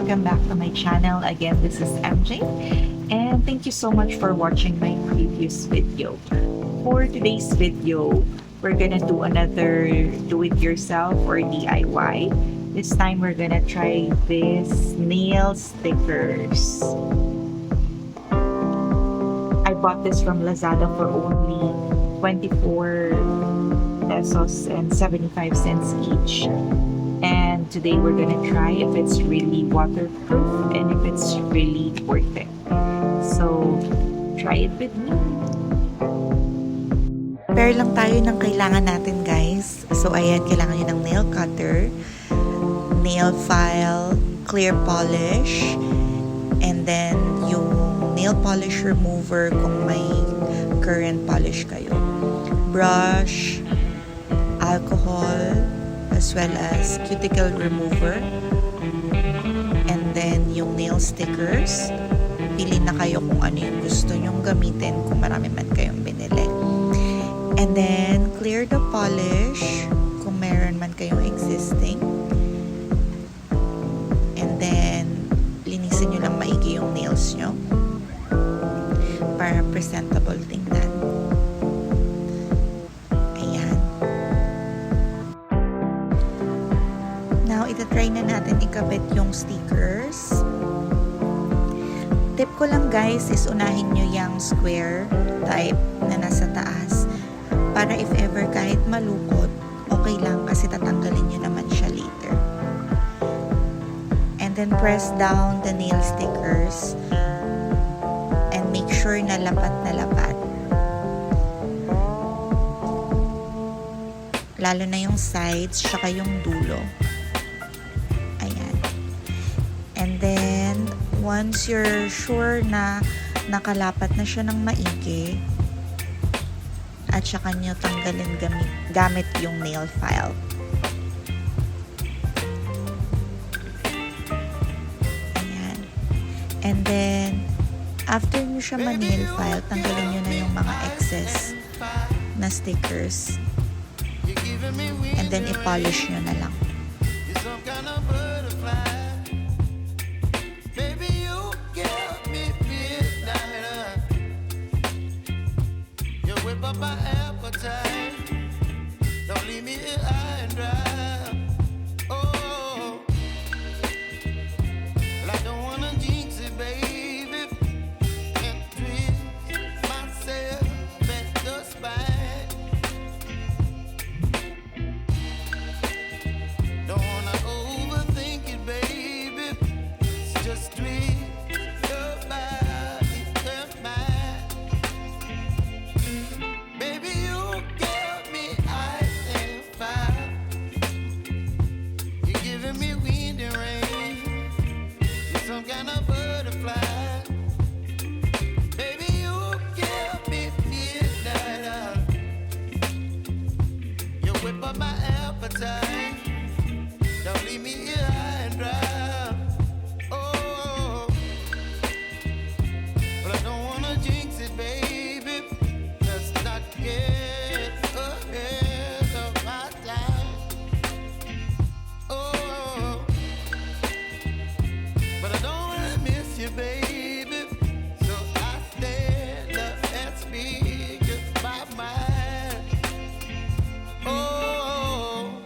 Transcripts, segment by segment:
welcome back to my channel. Again, this is MJ, and thank you so much for watching my previous video. For today's video, we're gonna do another do-it-yourself or DIY. This time, we're gonna try this nail stickers. I bought this from Lazada for only 24 pesos and 75 cents each. And today we're gonna try if it's really waterproof and if it's really worth it. So, try it with me. Pair lang tayo ng kailangan natin, guys. So, ayan, kailangan nyo ng nail cutter, nail file, clear polish, and then yung nail polish remover kung may current polish kayo. Brush, alcohol, as well as cuticle remover, and then yung nail stickers. Pili na kayo kung ano yung gusto nyong gamitin kung marami man kayong binili. And then clear the polish kung meron man kayong existing, and then linisin nyo lang maigi yung nails nyo para presentable tingnan. Itatry na natin ikabit yung stickers. Tip ko lang, guys, is unahin nyo yung square type na nasa taas para if ever kahit malukot, okay lang kasi tatanggalin nyo naman siya later. And then press down the nail stickers and make sure na lapat na lapat. Lalo na yung sides tsaka yung dulo. And then, once you're sure na nakalapat na siya ng maigi, at saka nyo tanggalin gamit yung nail file. Ayan. And then, after nyo siya ma-nail file, tanggalin nyo na yung mga excess na stickers. And then, i-polish nyo na lang. My appetite, don't leave me here high and dry. Oh, well, I don't wanna jinx it, baby, and twist myself at the spine. Don't wanna overthink it, baby. It's just twist your body and mine. Baby, you give me ice and fire. You're giving me wind and rain. You're some kind of butterfly. Baby, you give me midnight. You whip up my appetite. Don't leave me here high and dry. Oh, but I don't wanna jinx it, baby. Let's not get ahead of my time. Oh, but I don't wanna miss you, baby. So I stand up and speak my mind. Oh.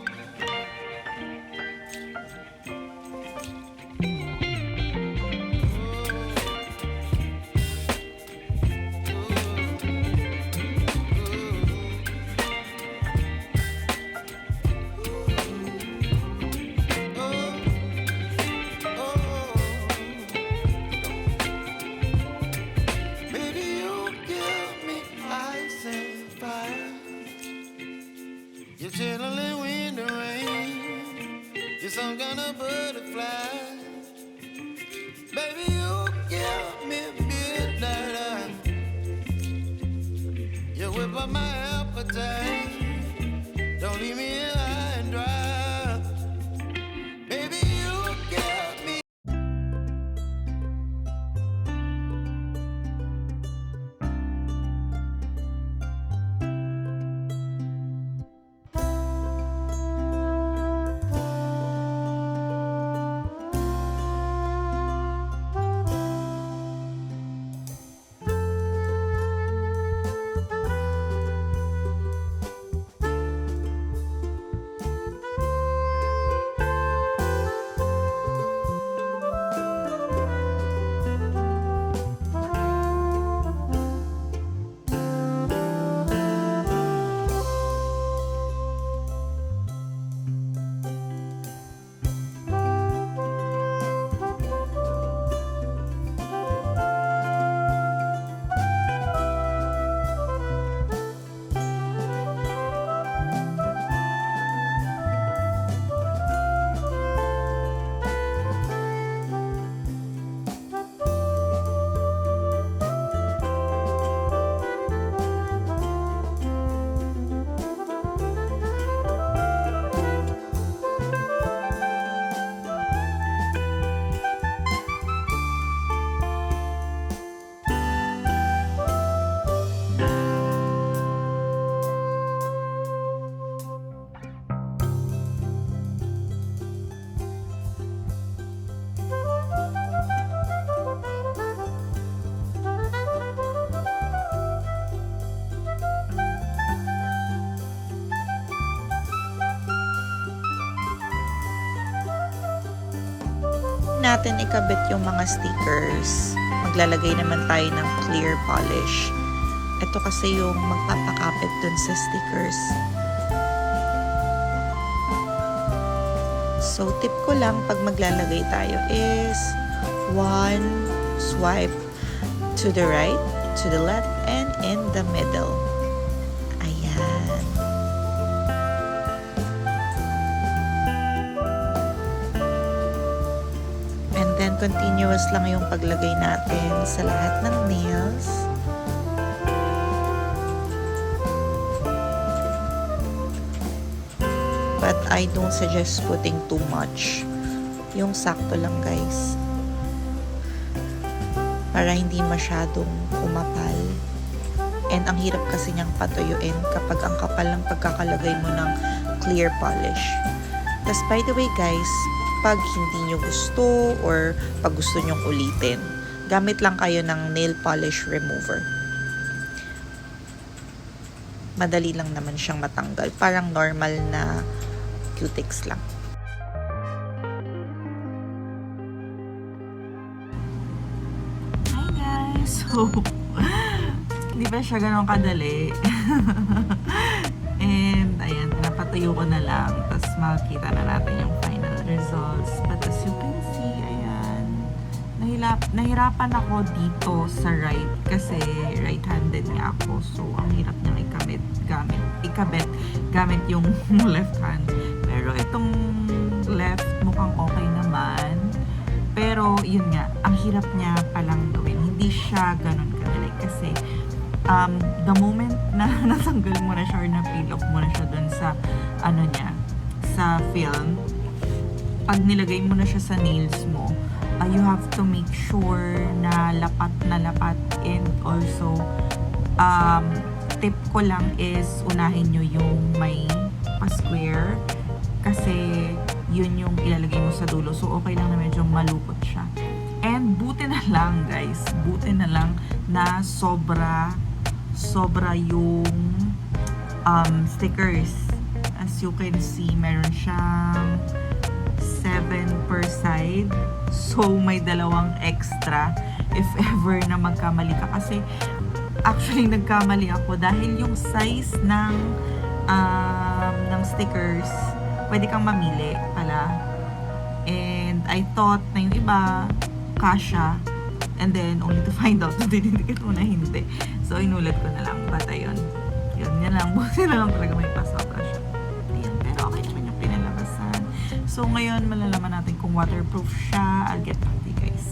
You're chilling wind and rain. You're some kind of butterfly. Baby, you give me midnight. You whip up my appetite. Don't leave me here high and dry. Baby, you give me. natin ikabit yung mga stickers, maglalagay naman tayo ng clear polish. Ito kasi yung magpapakapit dun sa stickers. So, tip ko lang pag maglalagay tayo is one swipe to the right, to the left, and in the middle. Ayan. And then, continuous lang yung paglagay natin sa lahat ng nails. But I don't suggest putting too much. Yung sakto lang, guys. Para hindi masyadong kumapal. And ang hirap kasi niyang patuyuin kapag ang kapal ng pagkakalagay mo ng clear polish. Tas by the way, guys, pag hindi nyo gusto or pag gusto nyong ulitin, gamit lang kayo ng nail polish remover. Madali lang naman siyang matanggal. Parang normal na cuticles lang. Hi guys! So, hindi ba siya ganun kadali? And, ayan, napatuyo ko na lang. Tapos, makikita na natin yung final results. But as you can see, ayan, nahirapan ako dito sa right. Kasi, right-handed nga ako. So, ang hirap niyang ikabit gamit yung left hand. Pero, itong left, mukhang okay naman. Pero, yun nga, ang hirap niya palang gawin. Hindi siya ganun kadali. Kasi, the moment na natanggal mo na siya or na-peel off mo na siya dun sa, ano niya, sa film, pag nilagay mo na siya sa nails mo, you have to make sure na lapat. And also, tip ko lang is unahin nyo yung may pa-square kasi yun yung ilalagay mo sa dulo. So, okay lang na medyo malupot siya. And buti na lang, guys. Buti na lang na sobra yung stickers. As you can see, meron siyang 7 per side. So, may dalawang extra if ever na magkamali ka. Kasi, actually, nagkamali ako dahil yung size ng stickers, pwede kang mamili pala. And I thought na yung iba, kasha. And then, only to find out na dinidikit mo na hindi. So, inulit ko na lang. But, ayun. Yan lang. Buti na lang talaga may pasobra siya. Ayun. Pero, okay naman yung pinalabasan. So, ngayon, malalaman natin kung waterproof siya. I'll get back to you guys.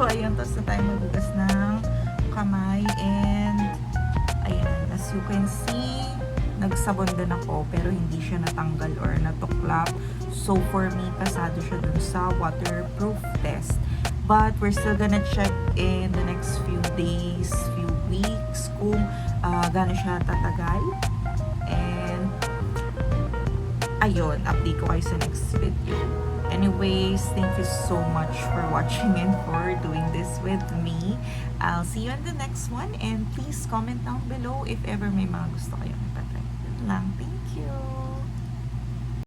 So, ayun, tapos na tayo magugas ng kamay. And, ayan, as you can see, nagsabon din ako, pero hindi siya natanggal or natuklap. So, for me, pasado siya dun sa waterproof test. But, we're still gonna check in the next few days, few weeks, kung gano'n siya tatagal. And, ayun, update ko kayo sa next video. Anyways, thank you so much for watching and for doing this with me. I'll see you in the next one. And please comment down below if ever may mga gusto kayong itatry. Yun lang. Thank you!